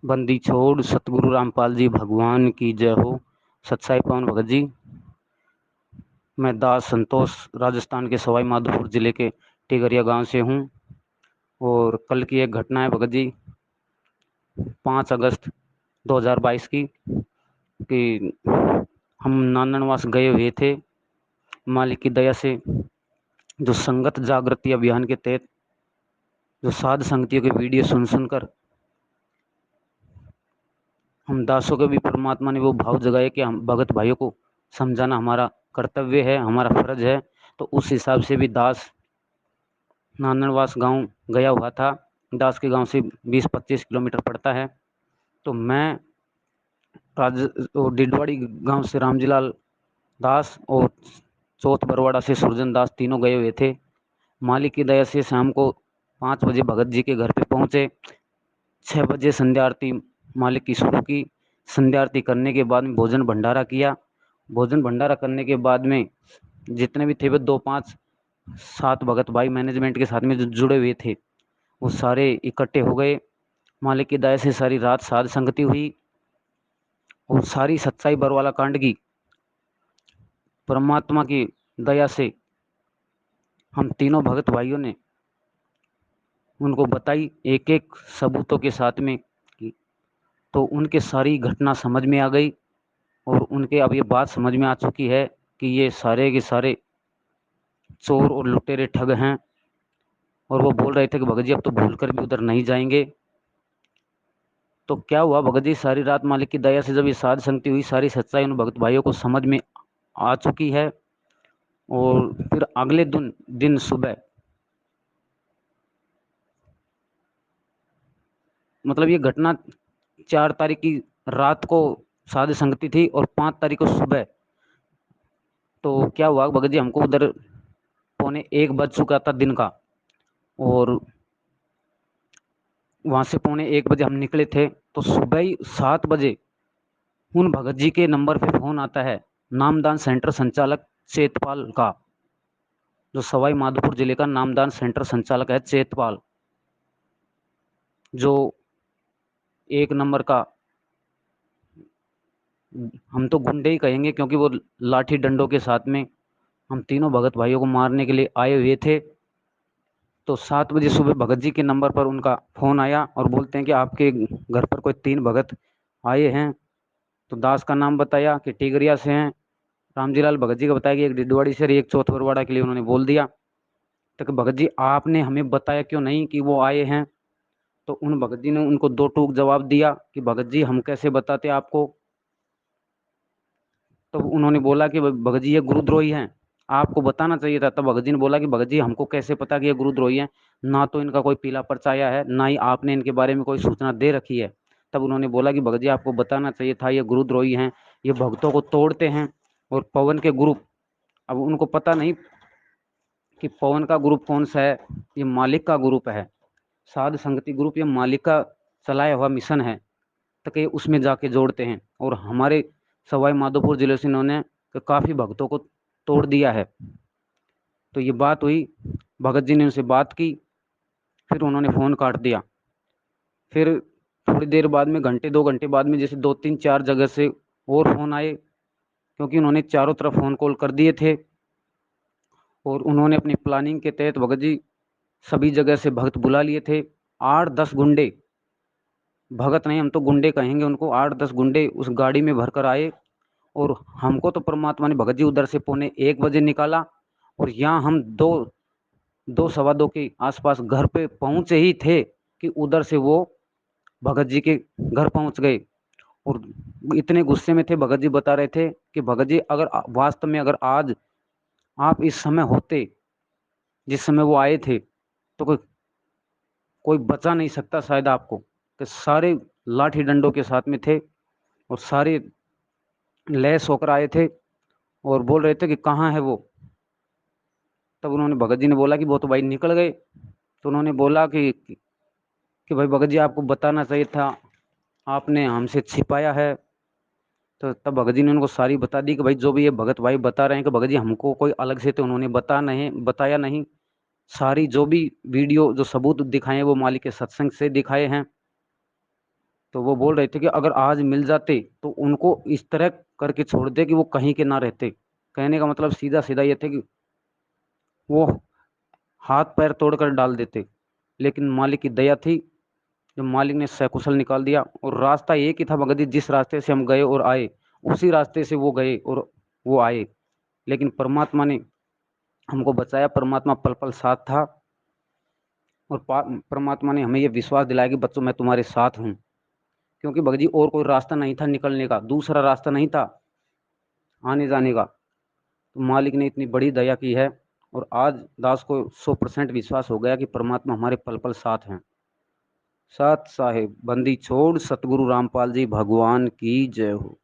बंदी छोड़ सतगुरु रामपाल जी भगवान की जय हो। सत्साई पवन भगत जी। मैं दास संतोष राजस्थान के सवाई माधोपुर जिले के टिगरिया गांव से हूं। और कल की एक घटना है भगत जी, 5 अगस्त 2022 की, कि हम नाननवास गए हुए थे। मालिक की दया से जो संगत जागृति अभियान के तहत जो साध संगतियों के वीडियो सुन सुनकर हम दासों के भी परमात्मा ने वो भाव जगाए कि हम भगत भाइयों को समझाना हमारा कर्तव्य है, हमारा फर्ज है। तो उस हिसाब से भी दास नाननवास गांव गया हुआ था। दास के गांव से 20-25 किलोमीटर पड़ता है। तो मैं डिडवाड़ी गांव से रामजीलाल दास और चौथ बरवाड़ा से सुरजन दास तीनों गए हुए थे। मालिक की दया से शाम को 5 बजे भगत जी के घर पे पहुंचे। 6 बजे संध्या आरती मालिक की शुरू की। संध्या आरती करने के बाद में भोजन भंडारा किया। भोजन भंडारा करने के बाद में जितने भी थे वे 2-5-7 भगत भाई मैनेजमेंट के साथ में जो जुड़े हुए थे वो सारे इकट्ठे हो गए। मालिक की दया से सारी रात साध संगति हुई और सारी सच्चाई बरवाला कांड की परमात्मा की दया से हम तीनों भगत भाइयों ने उनको बताई एक एक सबूतों के साथ में। तो उनके सारी घटना समझ में आ गई और उनके अब ये बात समझ में आ चुकी है कि ये सारे के सारे चोर और लुटेरे ठग हैं। और वो बोल रहे थे कि भगत जी अब तो भूल कर भी उधर नहीं जाएंगे। तो क्या हुआ भगत जी, सारी रात मालिक की दया से जब ये साध संगति हुई, सारी सच्चाई उन भगत भाइयों को समझ में आ चुकी है। और फिर अगले दिन सुबह, मतलब ये घटना 4 तारीख की रात को साध संगति थी और 5 तारीख को सुबह। तो क्या हुआ भगत जी, हमको उधर 1:45 बज चुका था दिन का। और वहां से 1:45 बजे हम निकले थे। तो सुबह ही 7 बजे उन भगत जी के नंबर पे फोन आता है, नामदान सेंटर संचालक चेतपाल का। जो सवाई माधोपुर जिले का नामदान सेंटर संचालक है चेतपाल, जो 1 नंबर का, हम तो गुंडे ही कहेंगे क्योंकि वो लाठी डंडों के साथ में हम तीनों भगत भाइयों को मारने के लिए आए हुए थे। तो 7 बजे सुबह भगत जी के नंबर पर उनका फोन आया और बोलते हैं कि आपके घर पर कोई 3 भगत आए हैं। तो दास का नाम बताया कि टिगरिया से हैं। रामजीलाल भगत जी का बताया कि एक डिडवाड़ी से और एक चौथ बरवाड़ा के लिए उन्होंने बोल दिया। तो भगत जी आपने हमें बताया क्यों नहीं कि वो आए हैं? तो उन भगत जी ने उनको 2 टूक जवाब दिया कि भगत जी हम कैसे बताते आपको। तो उन्होंने बोला कि भगत जी ये गुरुद्रोही हैं, आपको बताना चाहिए था। तब भगत जी ने बोला कि भगत जी हमको कैसे पता कि ये गुरुद्रोही हैं, ना तो इनका कोई पीला पर्चा आया है, ना ही आपने इनके बारे में कोई सूचना दे रखी है। तब उन्होंने बोला कि भगत जी आपको बताना चाहिए था, ये गुरुद्रोही हैं, ये भक्तों को तोड़ते हैं। और पवन के ग्रुप, अब उनको पता नहीं कि पवन का ग्रुप कौन सा है, ये मालिक का ग्रुप है। साध संगति ग्रुप ये मालिक का चलाया हुआ मिशन है, तक ये उसमें जाके जोड़ते हैं। और हमारे सवाई माधोपुर जिले से इन्होंने काफ़ी भक्तों को तोड़ दिया है। तो ये बात हुई, भगत जी ने उनसे बात की, फिर उन्होंने फ़ोन काट दिया। फिर थोड़ी देर बाद में, घंटे 2 घंटे बाद में, जैसे 2-3-4 जगह से और फ़ोन आए, क्योंकि उन्होंने चारों तरफ फ़ोन कॉल कर दिए थे। और उन्होंने अपनी प्लानिंग के तहत भगत जी सभी जगह से भक्त बुला लिए थे। 8-10 गुंडे, भगत नहीं हम तो गुंडे कहेंगे उनको, 8-10 गुंडे उस गाड़ी में भरकर आए। और हमको तो परमात्मा ने भगत जी उधर से 1:45 बजे निकाला। और यहाँ हम 2-2 सवा 2 के आसपास घर पे पहुंचे ही थे कि उधर से वो भगत जी के घर पहुंच गए। और इतने गुस्से में थे, भगत जी बता रहे थे कि भगत जी अगर वास्तव में अगर आज आप इस समय होते जिस समय वो आए थे, तो कोई कोई बचा नहीं सकता शायद आपको। कि सारे लाठी डंडों के साथ में थे और सारे लैस होकर आए थे और बोल रहे थे कि कहाँ है वो। तब उन्होंने, भगत जी ने बोला कि वो तो भाई निकल गए। तो उन्होंने बोला कि भाई भगत जी आपको बताना चाहिए था, आपने हमसे छिपाया है। तो तब भगत जी ने उनको सारी बता दी कि भाई जो भी ये भगत भाई बता रहे हैं कि भगत जी हमको कोई अलग से तो उन्होंने बताया नहीं। सारी जो भी वीडियो जो सबूत दिखाए हैं वो मालिक के सत्संग से दिखाए हैं। तो वो बोल रहे थे कि अगर आज मिल जाते तो उनको इस तरह करके छोड़ दे कि वो कहीं के ना रहते। कहने का मतलब सीधा सीधा ये थे कि वो हाथ पैर तोड़कर डाल देते, लेकिन मालिक की दया थी, जब मालिक ने सकुशल निकाल दिया। और रास्ता एक ही था भगत जी, जिस रास्ते से हम गए और आए उसी रास्ते से वो गए और वो आए। लेकिन परमात्मा ने हमको बचाया, परमात्मा पल पल साथ था। और परमात्मा ने हमें ये विश्वास दिलाया कि बच्चों मैं तुम्हारे साथ हूँ। क्योंकि भगत जी और कोई रास्ता नहीं था निकलने का, दूसरा रास्ता नहीं था आने जाने का। तो मालिक ने इतनी बड़ी दया की है और आज दास को 100% विश्वास हो गया कि परमात्मा हमारे पल पल साथ हैं। साथ साहेब बंदी छोड़, सतगुरु रामपाल जी भगवान की जय हो।